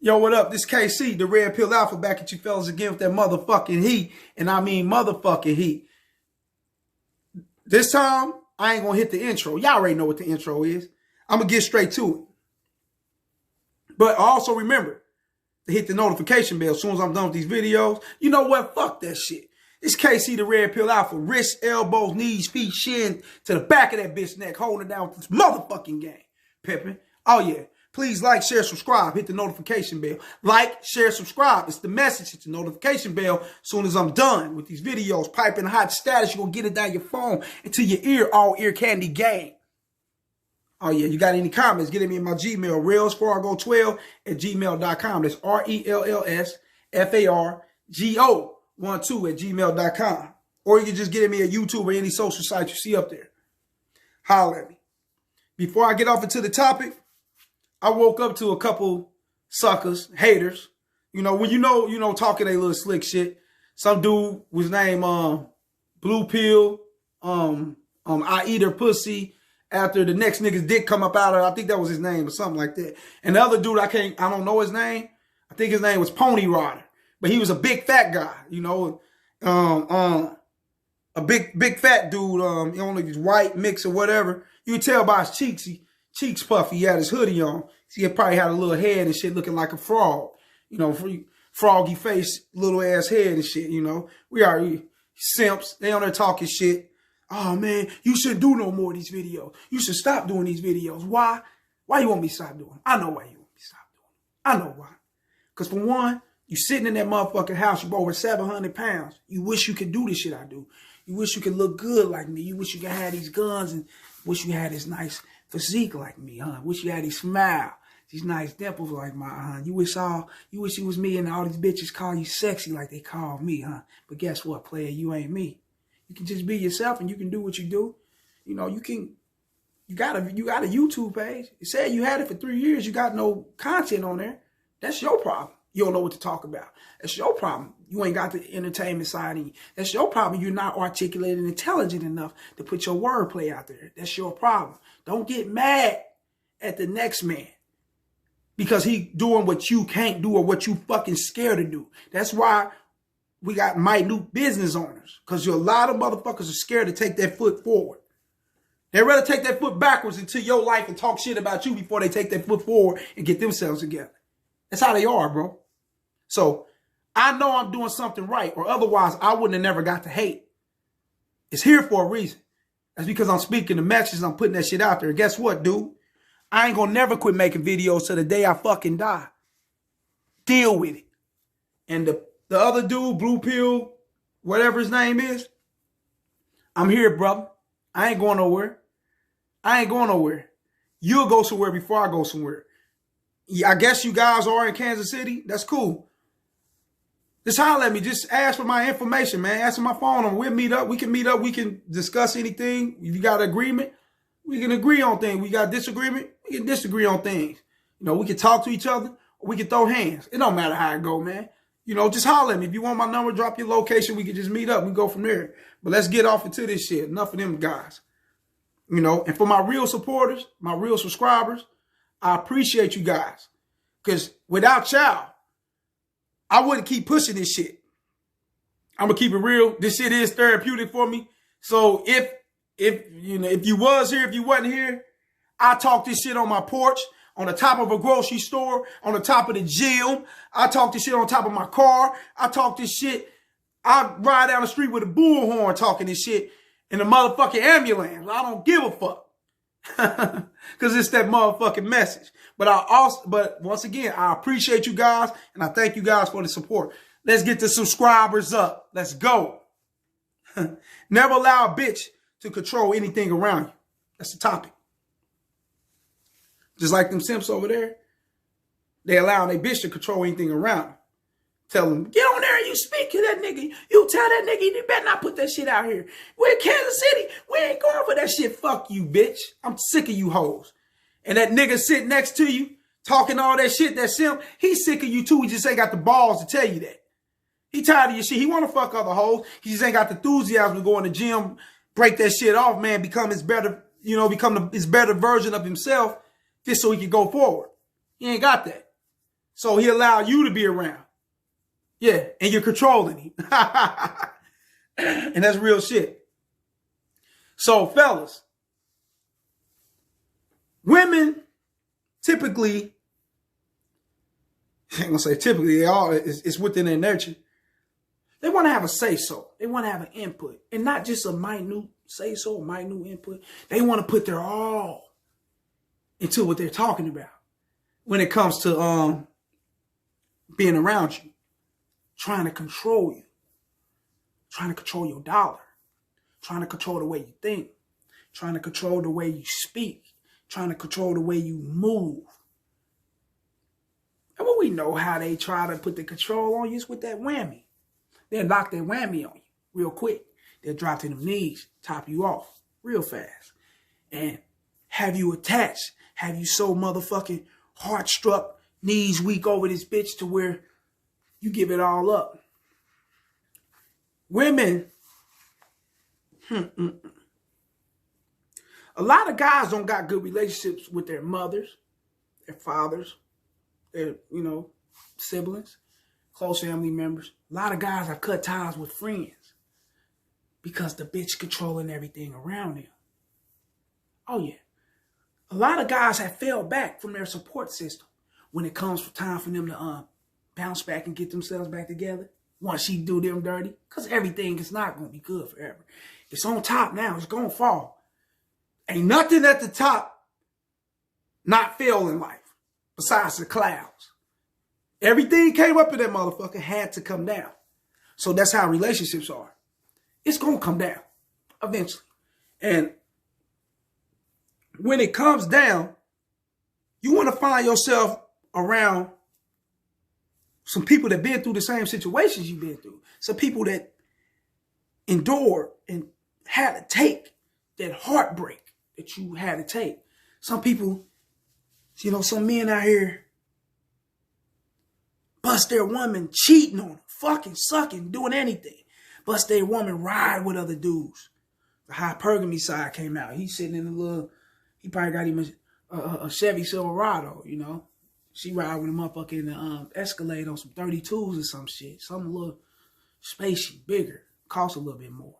Yo, what up? This KC, the Red Pill Alpha, back at you fellas again with that motherfucking heat. And I mean motherfucking heat. This time, I ain't gonna hit the intro. Y'all already know what the intro is. I'm gonna get straight to it. But also remember to hit the notification bell as soon as I'm done with these videos. You know what? Fuck that shit. It's KC, the Red Pill Alpha. Wrists, elbows, knees, feet, shin to the back of that bitch neck, holding it down with this motherfucking game. Pippin'. Oh yeah. Please like, share, subscribe. Hit the notification bell. Like, share, subscribe. It's the message. Hit the notification bell as soon as I'm done with these videos. Piping hot status. You're going to get it down your phone into your ear. All ear candy gang. Oh, yeah. You got any comments? Get me in my Gmail. RellsFargo12@gmail.com. That's RellsFargo12@gmail.com. Or you can just get me at YouTube or any social site you see up there. Holler at me. Before I get off into the topic, I woke up to a couple suckers, haters. You know, when you know, talking a little slick shit. Some dude was named Blue Pill. I eat her pussy after the next nigga's dick come up out of her. I think that was his name or something like that. And the other dude, I don't know his name. I think his name was Pony Rider. But he was a big fat guy, you know. A big fat dude, only his white mix or whatever. You can tell by his cheeks, cheeks puffy. He had his hoodie on. He probably had a little head and shit looking like a frog. You know, froggy face, little ass head and shit, you know. We are simps. They on there talking shit. Oh, man, you shouldn't do no more of these videos. You should stop doing these videos. Why? Why you want me to stop doing them? I know why you want me to stop doing them. I know why. Because for one, you sitting in that motherfucking house, you over 700 pounds. You wish you could do the shit I do. You wish you could look good like me. You wish you could have these guns and wish you had this nice physique like me, huh? Wish you had these smile, these nice dimples like mine, huh? You wish you was me and all these bitches call you sexy like they call me, huh? But guess what, player? You ain't me. You can just be yourself and you can do what you do. You know, you got a YouTube page. It said you had it for 3 years. You got no content on there. That's your problem. You don't know what to talk about. That's your problem. You ain't got the entertainment side in you. That's your problem. You're not articulate and intelligent enough to put your wordplay out there. That's your problem. Don't get mad at the next man because he doing what you can't do or what you fucking scared to do. That's why we got minute business owners, because a lot of motherfuckers are scared to take their foot forward. They'd rather take their foot backwards into your life and talk shit about you before they take their foot forward and get themselves together. That's how they are, bro. So I know I'm doing something right, or otherwise I wouldn't have never got to hate. It's here for a reason. That's because I'm speaking the messages. I'm putting that shit out there. And guess what, dude? I ain't gonna never quit making videos till the day I fucking die. Deal with it. And the other dude, Blue Pill, whatever his name is, I'm here, brother. I ain't going nowhere. I ain't going nowhere. You'll go somewhere before I go somewhere. I guess you guys are in Kansas City. That's cool. Just holler at me. Just ask for my information, man. Ask for my phone number. We'll meet up. We can meet up. We can discuss anything. If you got an agreement, we can agree on things. We got disagreement, we can disagree on things. You know, we can talk to each other or we can throw hands. It don't matter how it go, man. You know, just holler at me. If you want my number, drop your location. We can just meet up. We go from there. But let's get off into this shit. Enough of them guys. You know, and for my real supporters, my real subscribers, I appreciate you guys. Because without y'all, I wouldn't keep pushing this shit. I'm gonna keep it real. This shit is therapeutic for me. So if you was here, if you wasn't here, I talk this shit on my porch, on the top of a grocery store, on the top of the gym. I talk this shit on top of my car. I talk this shit. I ride down the street with a bullhorn talking this shit in a motherfucking ambulance. I don't give a fuck. Cause it's that motherfucking message. But once again, I appreciate you guys and I thank you guys for the support. Let's get the subscribers up. Let's go. Never allow a bitch to control anything around you. That's the topic. Just like them simps over there, they allow their bitch to control anything around them. Tell them, get on there and you speak to that nigga. You tell that nigga, you better not put that shit out here. We're in Kansas City. We ain't going for that shit. Fuck you, bitch. I'm sick of you hoes. And that nigga sitting next to you, talking all that shit, that simp, he's sick of you too. He just ain't got the balls to tell you that. He tired of your shit. He want to fuck other hoes. He just ain't got the enthusiasm to go in the gym, break that shit off, man, become his better, his better version of himself, just so he can go forward. He ain't got that. So he allowed you to be around. Yeah, and you're controlling him. And that's real shit. So, fellas, women typically, I ain't gonna say typically, it's within their nature. They want to have a say-so. They want to have an input. And not just a minute say-so, minute input. They want to put their all into what they're talking about when it comes to being around you, trying to control you, trying to control your dollar, trying to control the way you think, trying to control the way you speak, trying to control the way you move. And when we know how they try to put the control on you, is with that whammy. They'll knock their whammy on you real quick. They'll drop to them knees, top you off real fast. And have you attached, have you so motherfucking heart-struck, knees weak over this bitch to where you give it all up. Women, a lot of guys don't got good relationships with their mothers, their fathers, their, siblings, close family members. A lot of guys have cut ties with friends because the bitch controlling everything around them. Oh, yeah. A lot of guys have fell back from their support system when it comes for time for them to bounce back and get themselves back together once she do them dirty. Because everything is not going to be good forever. It's on top now. It's going to fall. Ain't nothing at the top not fail in life besides the clouds. Everything came up in that motherfucker had to come down. So that's how relationships are. It's going to come down eventually. And when it comes down, you want to find yourself around some people that been through the same situations you've been through. Some people that endured and had to take that heartbreak that you had to take. Some people, some men out here bust their woman cheating on them, fucking, sucking, doing anything. Bust their woman ride with other dudes. The hypergamy side came out. He's sitting in he probably got him a Chevy Silverado, She ride with a motherfucker in the Escalade on some 32s or some shit. Something a little spacey, bigger, cost a little bit more.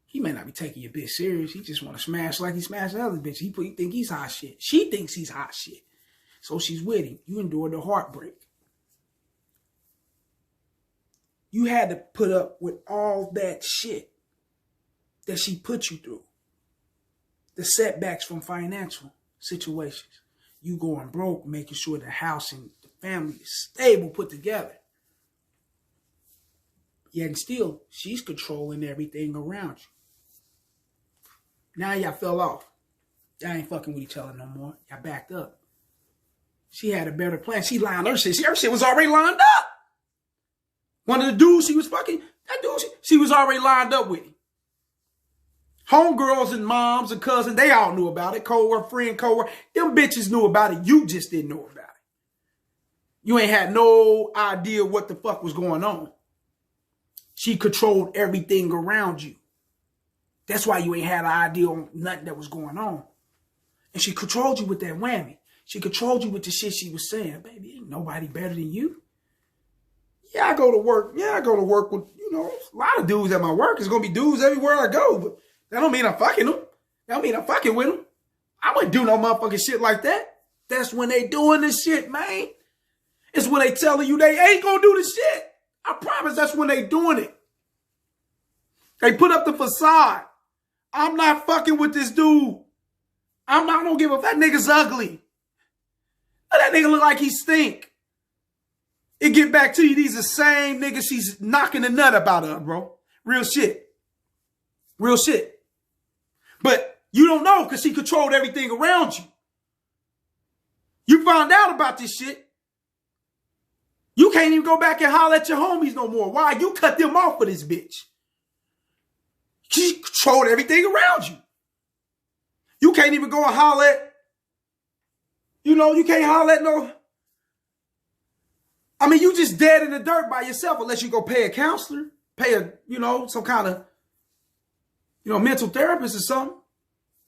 He may not be taking your bitch serious. He just want to smash like he smashed the other bitch. He think he's hot shit. She thinks he's hot shit. So she's with him. You endured the heartbreak. You had to put up with all that shit that she put you through. The setbacks from financial situations. You going broke, making sure the house and the family is stable, put together. Yet still, she's controlling everything around you. Now y'all fell off. Y'all ain't fucking with each other no more. Y'all backed up. She had a better plan. She lined her shit. Her shit was already lined up. One of the dudes she was fucking, that dude, she was already lined up with him. Homegirls and moms and cousins, they all knew about it. Co-worker, friend, co-worker. Them bitches knew about it. You just didn't know about it. You ain't had no idea what the fuck was going on. She controlled everything around you. That's why you ain't had an idea on nothing that was going on. And she controlled you with that whammy. She controlled you with the shit she was saying. Baby, ain't nobody better than you. Yeah, I go to work. Yeah, I go to work with, a lot of dudes at my work. There's going to be dudes everywhere I go. But that don't mean I'm fucking them. That don't mean I'm fucking with them. I wouldn't do no motherfucking shit like that. That's when they doing this shit, man. It's when they telling you they ain't going to do the shit. I promise that's when they doing it. They put up the facade. I'm not fucking with this dude. I don't give a fuck. That nigga's ugly. That nigga look like he stink. It get back to you. These the same niggas she's knocking the nut about her, bro. Real shit. Real shit. But you don't know because she controlled everything around you. You found out about this shit. You can't even go back and holler at your homies no more. Why? You cut them off for this bitch. She controlled everything around you. You can't even go and holler at, you can't holler at no. I mean, you just dead in the dirt by yourself unless you go pay a counselor, pay some kind of, mental therapist or something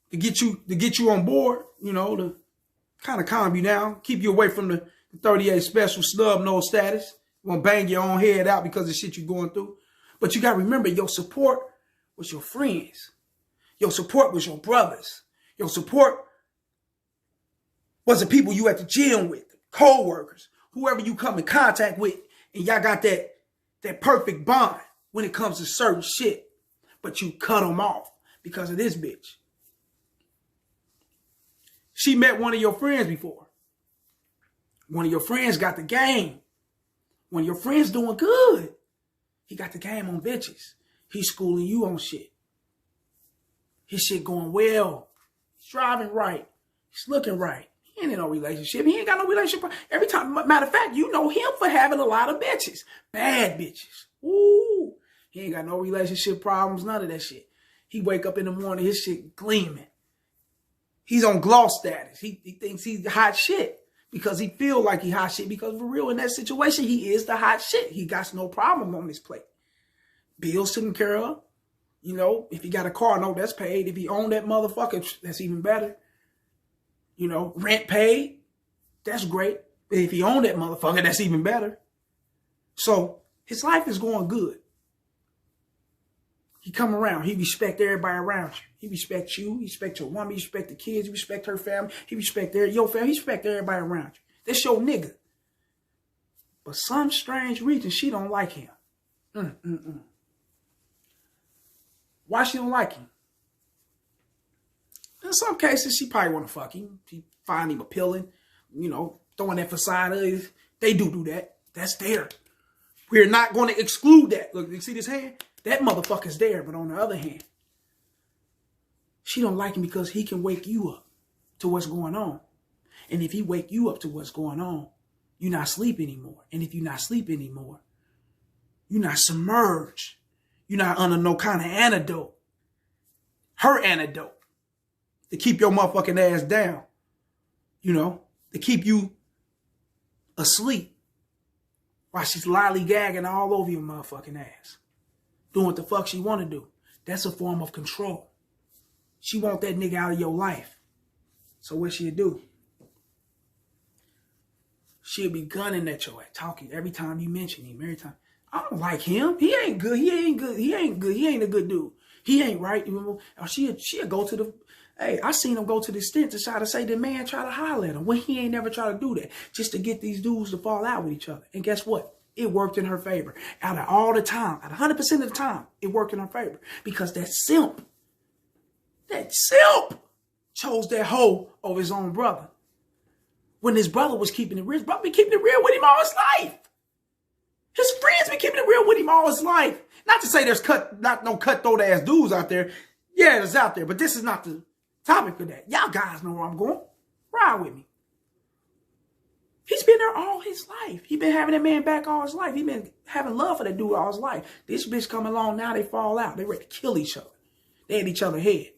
to get you on board, to kind of calm you down, keep you away from the 38 special snub nose status. You want to bang your own head out because of shit you're going through. But you got to remember, your support was your friends. Your support was your brothers. Your support was the people you at the gym with, co-workers, whoever you come in contact with, and y'all got that perfect bond when it comes to certain shit. But you cut them off because of this bitch. She met one of your friends before. One of your friends got the game. One of your friends doing good. He got the game on bitches. He's schooling you on shit. His shit going well. He's driving right. He's looking right. He ain't in no relationship. He ain't got no relationship. Every time, matter of fact, you know him for having a lot of bitches. Bad bitches. Ooh. He ain't got no relationship problems, none of that shit. He wake up in the morning, his shit gleaming. He's on gloss status. He thinks he's hot shit because he feel like he hot shit because for real in that situation, he is the hot shit. He got no problem on his plate. Bills taken care of. You know, if he got a car, no, that's paid. If he own that motherfucker, that's even better. You know, rent paid, that's great. If he own that motherfucker, that's even better. So his life is going good. He come around. He respect everybody around you. He respect you. He respect your woman. He respect the kids. He respect her family. He respect your family. He respect everybody around you. That's your nigga. But some strange reason she don't like him. Why she don't like him? In some cases, she probably want to fuck him. She find him appealing. You know, throwing that facade. They do that. That's there. We're not going to exclude that. Look, you see this hand? That motherfucker's there. But on the other hand, she don't like him because he can wake you up to what's going on. And if he wake you up to what's going on, you're not asleep anymore. And if you're not asleep anymore, you're not submerged. You're not under no kind of antidote. Her antidote. To keep your motherfucking ass down. You know, to keep you asleep. While she's lollygagging all over your motherfucking ass. Doing what the fuck she want to do. That's a form of control. She want that nigga out of your life. So what she'll do? She'll be gunning at your ass, talking every time you mention him, every time. I don't like him. He ain't good. He ain't good. He ain't good. He ain't a good dude. He ain't right. Or she'll go to the... Hey, I seen him go to the extent to try to say the man try to holler at him when he ain't never tried to do that. Just to get these dudes to fall out with each other. And guess what? It worked in her favor. Out of all the time, out of 100% of the time, it worked in her favor. Because that simp chose that hoe over his own brother. When his brother was keeping it real, his brother been keeping it real with him all his life. His friends been keeping it real with him all his life. Not to say there's not no cutthroat ass dudes out there. Yeah, there's out there, but this is not the topic for that. Y'all guys know where I'm going. Ride with me. He's been there all his life. He been having that man back all his life. He been having love for that dude all his life. This bitch come along now, they fall out. They ready to kill each other. They at each other's head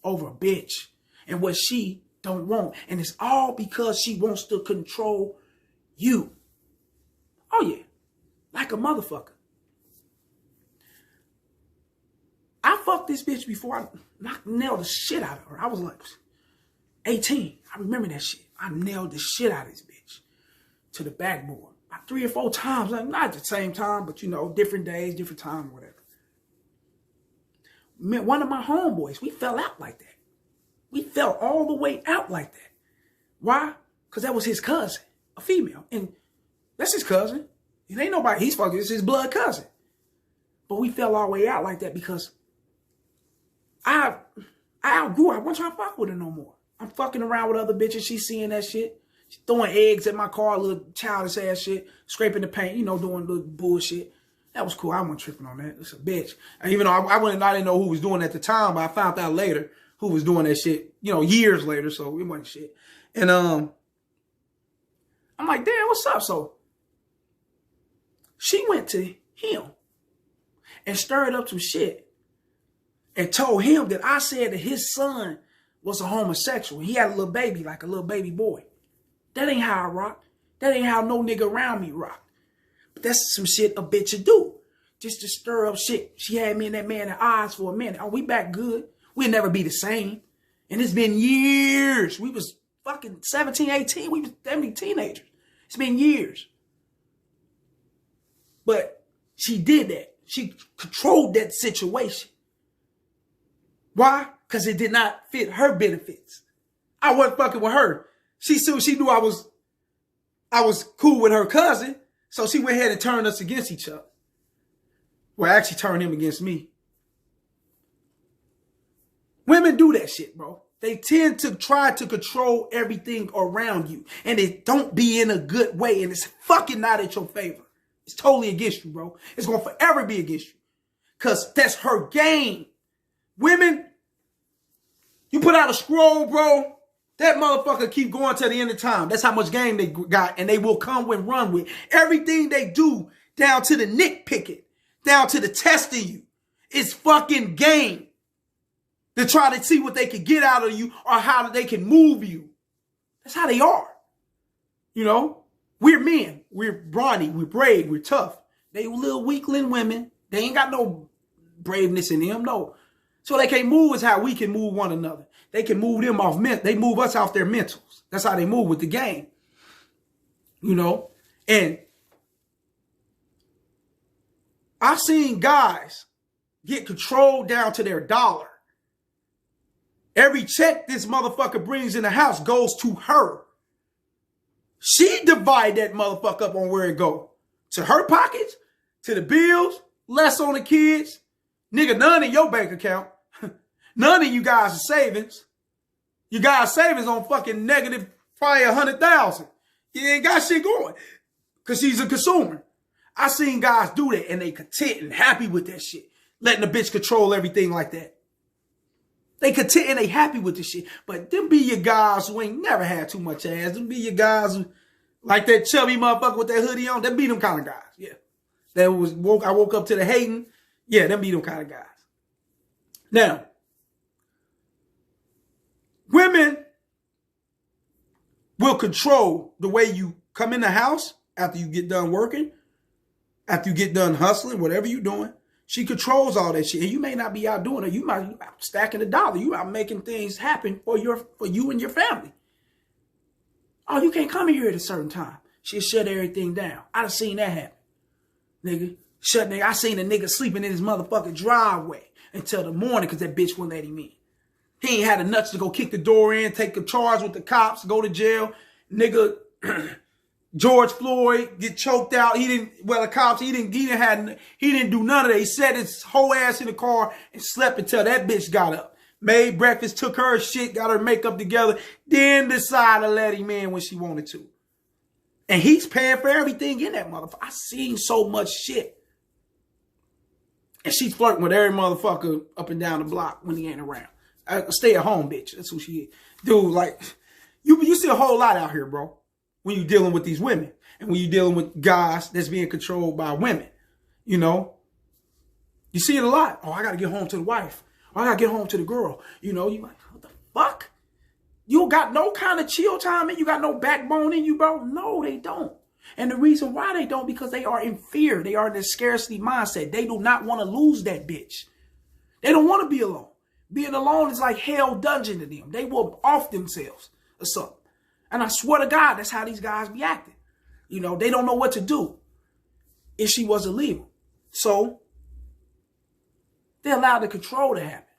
over a bitch and what she don't want. And it's all because she wants to control you. Oh yeah, like a motherfucker. I fucked this bitch before I nailed the shit out of her. I was like 18. I remember that shit. I nailed the shit out of this bitch to the backboard. About 3 or 4 times. Like, not at the same time, but you know, different days, different time, whatever. One of my homeboys, we fell out like that. We fell all the way out like that. Why? Because that was his cousin, a female. And that's his cousin. It ain't nobody he's fucking. It's his blood cousin. But we fell all the way out like that because I outgrew her. I wasn't trying to fuck with her no more. I'm fucking around with other bitches. She's seeing that shit. She's throwing eggs at my car, little childish ass shit. Scraping the paint, you know, doing little bullshit. That was cool. I wasn't tripping on that. It's a bitch. And even though I didn't know who was doing it at the time, but I found out later who was doing that shit, you know, years later. So it wasn't shit. And I'm like, damn, what's up? So she went to him and stirred up some shit and told him that I said that his son was a homosexual. He had a little baby, like a little baby boy. That ain't how I rock. That ain't how no nigga around me rock. But that's some shit a bitch would do. Just to stir up shit. She had me and that man in eyes for a minute. Oh, we back good. We'll never be the same. And it's been years. We was fucking 17, 18. We was damn teenagers. It's been years. But she did that. She controlled that situation. Why? Because it did not fit her benefits. I wasn't fucking with her. She knew I was cool with her cousin, so she went ahead and turned us against each other. Well, actually turned him against me. Women do that shit, bro. They tend to try to control everything around you, and it don't be in a good way, and it's fucking not at your favor. It's totally against you, bro. It's going to forever be against you, because that's her game. Women, you put out a scroll, bro, that motherfucker keep going to the end of time. That's how much game they got, and they will come and run with. Everything they do, down to the nitpicking, down to the testing you, is fucking game. To try to see what they can get out of you or how they can move you. That's how they are. You know, we're men. We're brawny. We're brave. We're tough. They little weakling women. They ain't got no braveness in them, no. So they can't move as how we can move one another. They can move them off, they move us off their mentals. That's how they move with the game. You know, and I've seen guys get controlled down to their dollar. Every check this motherfucker brings in the house goes to her. She divide that motherfucker up on where it go. To her pockets, to the bills, less on the kids. Nigga, none in your bank account. None of you guys are savings. You guys savings on fucking negative probably 100,000. You ain't got shit going. Cause she's a consumer. I seen guys do that and they content and happy with that shit. Letting the bitch control everything like that. They content and they happy with this shit. But them be your guys who ain't never had too much ass. Them be your guys who, like that chubby motherfucker with that hoodie on. Them be them kind of guys. Yeah. I woke up to the hating. Yeah, them be them kind of guys. Now, women will control the way you come in the house after you get done working, after you get done hustling, whatever you're doing. She controls all that shit. And you may not be out doing it. You might be out stacking the dollar. You out making things happen for you and your family. Oh, you can't come in here at a certain time. She'll shut everything down. I done seen that happen. Nigga. I seen a nigga sleeping in his motherfucking driveway until the morning because that bitch wouldn't let him in. He ain't had the nuts to go kick the door in, take a charge with the cops, go to jail. Nigga, George Floyd get choked out. He didn't do none of that. He set his whole ass in the car and slept until that bitch got up. Made breakfast, took her shit, got her makeup together, then decided to let him in when she wanted to. And he's paying for everything in that motherfucker. I seen so much shit. And she's flirting with every motherfucker up and down the block when he ain't around. A stay-at-home bitch. That's who she is. Dude, like, you see a whole lot out here, bro, when you're dealing with these women. And when you're dealing with guys that's being controlled by women. You know? You see it a lot. Oh, I got to get home to the wife. Oh, I got to get home to the girl. You know, you like, what the fuck? You don't got no kind of chill time in you? Got no backbone in you, bro? No, they don't. And the reason why they don't, because they are in fear. They are in a scarcity mindset. They do not want to lose that bitch. They don't want to be alone. Being alone is like hell dungeon to them. They will off themselves or something. And I swear to God, that's how these guys be acting. You know, they don't know what to do if she was illegal. So they allow the control to happen.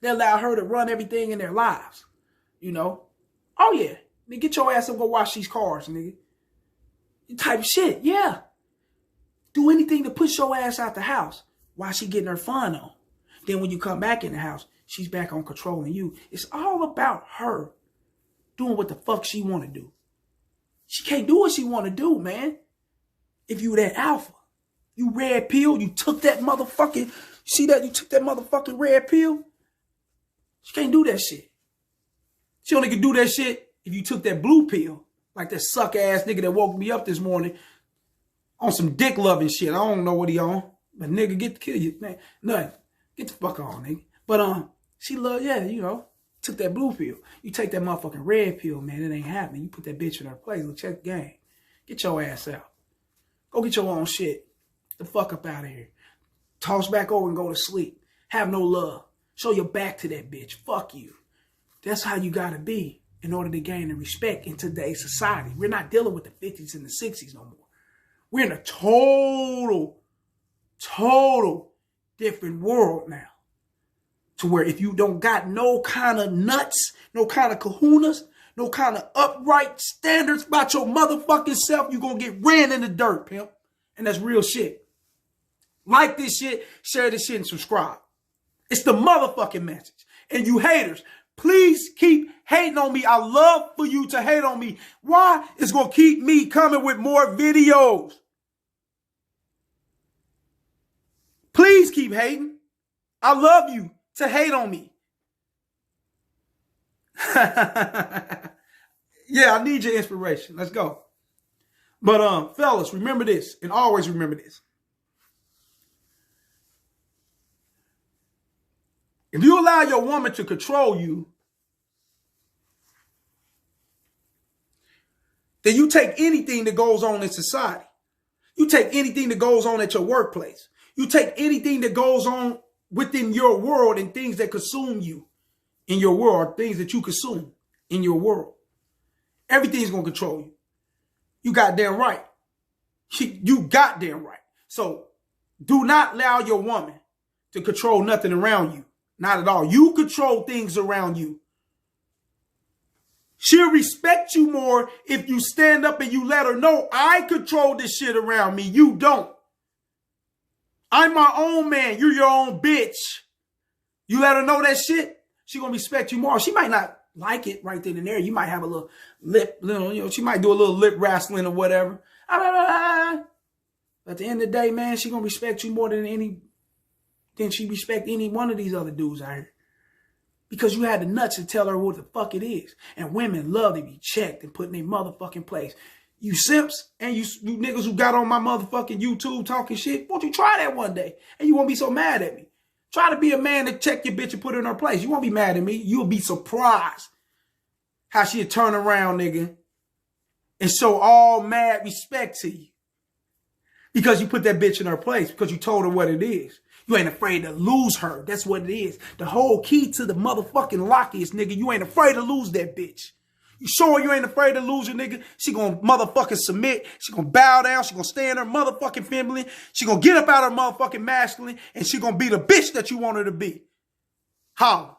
They allow her to run everything in their lives. You know? Oh, yeah. Nigga, get your ass up and go wash these cars, nigga. Type of shit, yeah. Do anything to push your ass out the house while she getting her fun on. Then when you come back in the house, she's back on controlling you. It's all about her doing what the fuck she want to do. She can't do what she want to do, man. If you that alpha, you red pill, you took that motherfucking, see that? You took that motherfucking red pill. She can't do that shit. She only can do that shit if you took that blue pill. Like that suck ass nigga that woke me up this morning on some dick loving shit. I don't know what he on. But nigga, get to kill you, man. Nothing. Get the fuck on, nigga. But she love, yeah, you know, took that blue pill. You take that motherfucking red pill, man, it ain't happening. You put that bitch in her place. Look, check the game. Get your ass out. Go get your own shit. Get the fuck up out of here. Toss back over and go to sleep. Have no love. Show your back to that bitch. Fuck you. That's how you gotta be. in order to gain the respect in today's society. We're not dealing with the 50s and the 60s no more. We're in a total different world now. To where if you don't got no kind of nuts, no kind of kahunas, no kind of upright standards about your motherfucking self, you're going to get ran in the dirt, pimp. And that's real shit. Like this shit, share this shit, and subscribe. It's the motherfucking message. And you haters, please keep hating on me. I love for you to hate on me. Why? It's going to keep me coming with more videos. Please keep hating. I love you to hate on me. Yeah, I need your inspiration. Let's go. But fellas, remember this, and always remember this. If you allow your woman to control you, then you take anything that goes on in society. You take anything that goes on at your workplace. You take anything that goes on within your world and things that consume you in your world, things that you consume in your world. Everything's going to control you. You goddamn right. You goddamn right. So do not allow your woman to control nothing around you. Not at all. You control things around you. She'll respect you more if you stand up and you let her know, I control this shit around me. You don't. I'm my own man. You're your own bitch. You let her know that shit, she gonna respect you more. She might not like it right then and there. You might have a little she might do a little lip wrestling or whatever. But at the end of the day, man, she gonna respect you more than she respect any one of these other dudes out here. Because you had the nuts to tell her what the fuck it is. And women love to be checked and put in their motherfucking place. You simps and you niggas who got on my motherfucking YouTube talking shit, won't you try that one day? And you won't be so mad at me. Try to be a man to check your bitch and put her in her place. You won't be mad at me. You'll be surprised how she'll turn around, nigga, and show all mad respect to you. Because you put that bitch in her place, because you told her what it is. You ain't afraid to lose her. That's what it is. The whole key to the motherfucking lock is, nigga, you ain't afraid to lose that bitch. You sure you ain't afraid to lose her, nigga? She gonna motherfucking submit. She gonna bow down. She gonna stay in her motherfucking feminine. She gonna get up out of her motherfucking masculine. And she gonna be the bitch that you want her to be. How?